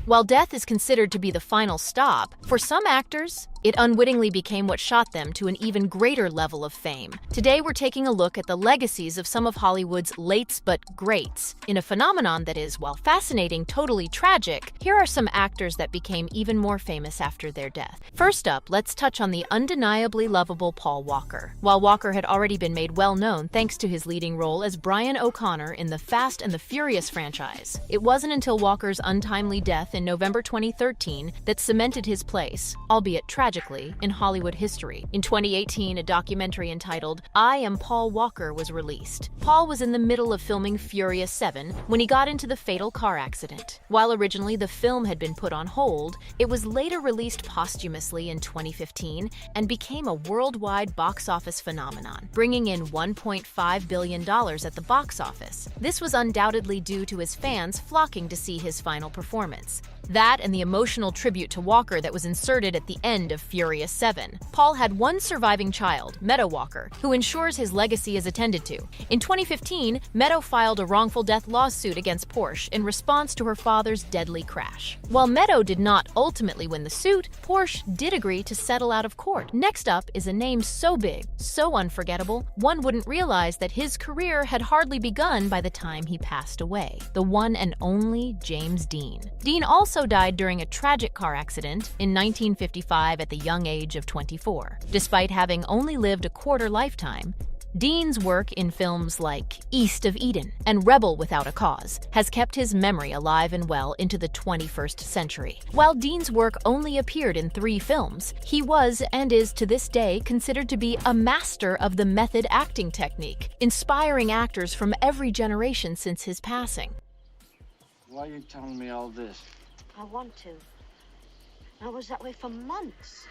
While death is considered to be the final stop, for some actors, it unwittingly became what shot them to an even greater level of fame. Today we're taking a look at the legacies of some of Hollywood's lates but greats, in a phenomenon that is, while fascinating, totally tragic. Here are some actors that became even more famous after their death. First up, let's touch on the undeniably lovable Paul Walker. While Walker had already been made well known thanks to his leading role as Brian O'Connor in the Fast and the Furious franchise, it wasn't until Walker's untimely death in November 2013 that cemented his place, albeit tragically, in Hollywood history. In 2018, a documentary entitled I Am Paul Walker was released. Paul was in the middle of filming Furious 7 when he got into the fatal car accident. While originally the film had been put on hold, it was later released posthumously in 2015 and became a worldwide box office phenomenon, bringing in $1.5 billion at the box office. This was undoubtedly due to his fans flocking to see his final performance. That and the emotional tribute to Walker that was inserted at the end of Furious 7. Paul had one surviving child, Meadow Walker, who ensures his legacy is attended to. In 2015, Meadow filed a wrongful death lawsuit against Porsche in response to her father's deadly crash. While Meadow did not ultimately win the suit, Porsche did agree to settle out of court. Next up is a name so big, so unforgettable, one wouldn't realize that his career had hardly begun by the time he passed away. The one and only James Dean. Dean also died during a tragic car accident in 1955 at the young age of 24. Despite having only lived a quarter lifetime, Dean's work in films like East of Eden and Rebel Without a Cause has kept his memory alive and well into the 21st century. While Dean's work only appeared in 3 films, he was and is to this day considered to be a master of the method acting technique, inspiring actors from every generation since his passing. Why are you telling me all this? I want to. I was that way for months.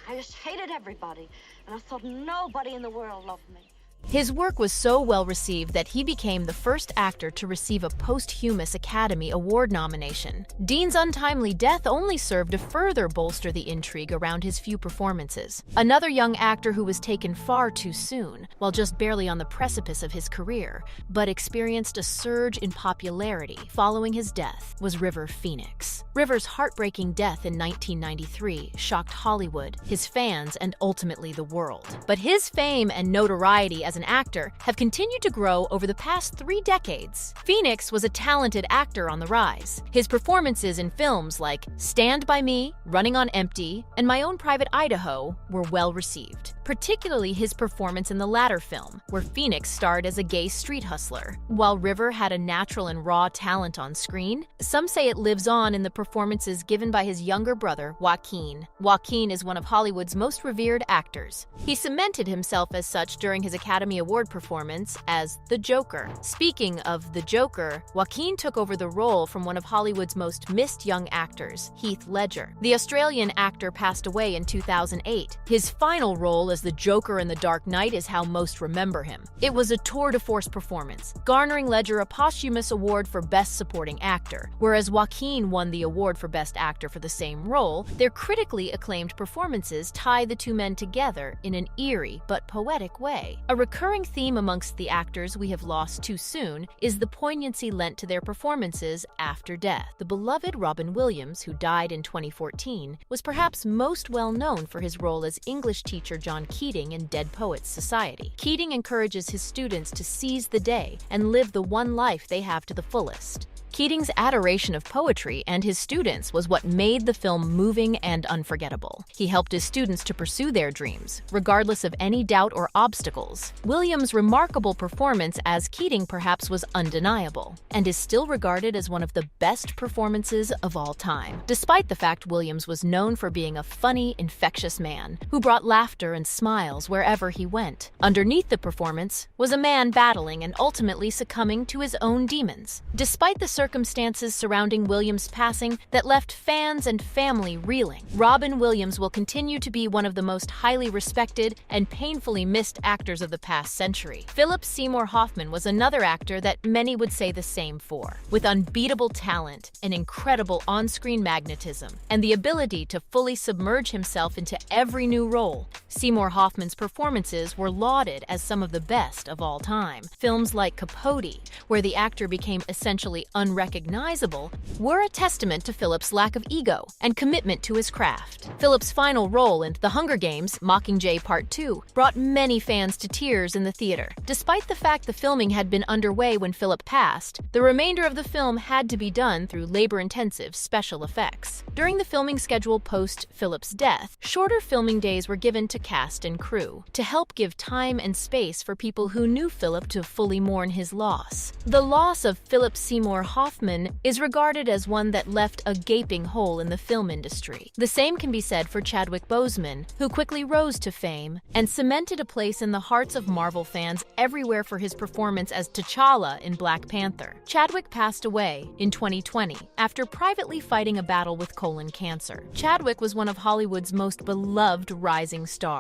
I just hated everybody, and I thought nobody in the world loved me. His work was so well received that he became the first actor to receive a posthumous Academy Award nomination. Dean's untimely death only served to further bolster the intrigue around his few performances. Another young actor who was taken far too soon, while just barely on the precipice of his career, but experienced a surge in popularity following his death, was River Phoenix. River's heartbreaking death in 1993 shocked Hollywood, his fans, and ultimately the world. But his fame and notoriety as an actor have continued to grow over the past 3 decades. Phoenix was a talented actor on the rise. His performances in films like Stand By Me, Running on Empty, and My Own Private Idaho were well received, particularly his performance in the latter film, where Phoenix starred as a gay street hustler. While River had a natural and raw talent on screen, some say it lives on in the performances given by his younger brother, Joaquin. Joaquin is one of Hollywood's most revered actors. He cemented himself as such during his Academy Award performance as the Joker. Speaking of the Joker, Joaquin took over the role from one of Hollywood's most missed young actors, Heath Ledger. The Australian actor passed away in 2008. His final role as the Joker in The Dark Knight is how most remember him. It was a tour de force performance, garnering Ledger a posthumous award for Best Supporting Actor. Whereas Joaquin won the award for Best Actor for the same role, their critically acclaimed performances tie the two men together in an eerie but poetic way. A recurring theme amongst the actors we have lost too soon is the poignancy lent to their performances after death. The beloved Robin Williams, who died in 2014, was perhaps most well known for his role as English teacher John Keating in Dead Poets Society. Keating encourages his students to seize the day and live the one life they have to the fullest. Keating's adoration of poetry and his students was what made the film moving and unforgettable. He helped his students to pursue their dreams, regardless of any doubt or obstacles. Williams' remarkable performance as Keating perhaps was undeniable, and is still regarded as one of the best performances of all time, despite the fact Williams was known for being a funny, infectious man who brought laughter and smiles wherever he went. Underneath the performance was a man battling and ultimately succumbing to his own demons. Despite the circumstances surrounding Williams' passing that left fans and family reeling, Robin Williams will continue to be one of the most highly respected and painfully missed actors of the past century. Philip Seymour Hoffman was another actor that many would say the same for. With unbeatable talent, an incredible on-screen magnetism, and the ability to fully submerge himself into every new role, Seymour Hoffman's performances were lauded as some of the best of all time. Films like Capote, where the actor became essentially unrecognizable, were a testament to Phillips' lack of ego and commitment to his craft. Phillips' final role in The Hunger Games, Mockingjay Part 2, brought many fans to tears in the theater. Despite the fact the filming had been underway when Philip passed, the remainder of the film had to be done through labor-intensive special effects. During the filming schedule post-Philip's death, shorter filming days were given to cast and crew to help give time and space for people who knew Philip to fully mourn his loss. The loss of Philip Seymour Hoffman is regarded as one that left a gaping hole in the film industry. The same can be said for Chadwick Boseman, who quickly rose to fame and cemented a place in the hearts of Marvel fans everywhere for his performance as T'Challa in Black Panther. Chadwick passed away in 2020 after privately fighting a battle with colon cancer. Chadwick was one of Hollywood's most beloved rising stars.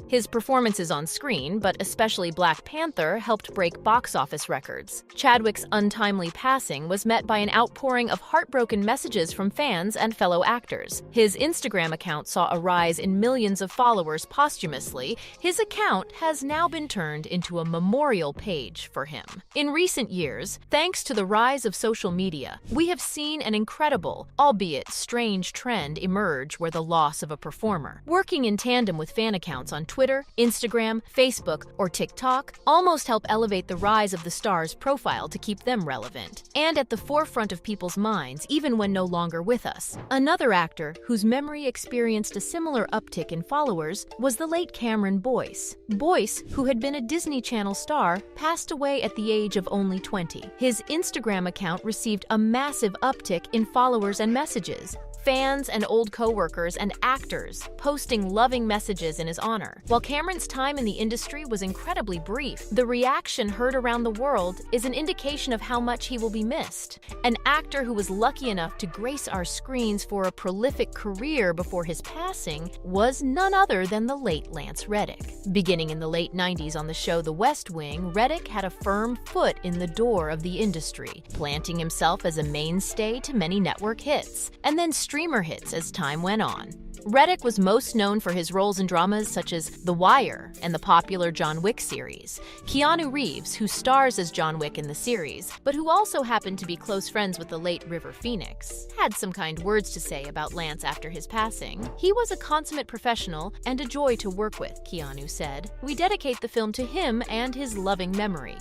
His performances on screen, but especially Black Panther, helped break box office records. Chadwick's untimely passing was met by an outpouring of heartbroken messages from fans and fellow actors. His Instagram account saw a rise in millions of followers posthumously. His account has now been turned into a memorial page for him. In recent years, thanks to the rise of social media, we have seen an incredible, albeit strange trend emerge where the loss of a performer, working in tandem with fan accounts on Twitter, Instagram, Facebook, or TikTok, almost help elevate the rise of the star's profile to keep them relevant and at the forefront of people's minds even when no longer with us. Another actor whose memory experienced a similar uptick in followers was the late Cameron Boyce. Boyce, who had been a Disney Channel star, passed away at the age of only 20. His Instagram account received a massive uptick in followers and messages. Fans and old co-workers and actors posting loving messages in his honor. While Cameron's time in the industry was incredibly brief, the reaction heard around the world is an indication of how much he will be missed. An actor who was lucky enough to grace our screens for a prolific career before his passing was none other than the late Lance Reddick. Beginning in the late 90s on the show The West Wing, Reddick had a firm foot in the door of the industry, planting himself as a mainstay to many network hits, and then streamer hits as time went on. Reddick was most known for his roles in dramas such as The Wire and the popular John Wick series. Keanu Reeves, who stars as John Wick in the series, but who also happened to be close friends with the late River Phoenix, had some kind words to say about Lance after his passing. He was a consummate professional and a joy to work with, Keanu said. We dedicate the film to him and his loving memory.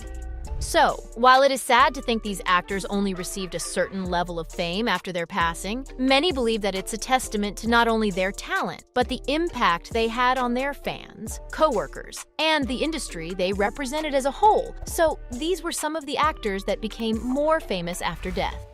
So, while it is sad to think these actors only received a certain level of fame after their passing, many believe that it's a testament to not only their talent, but the impact they had on their fans, co-workers, and the industry they represented as a whole. So, these were some of the actors that became more famous after death.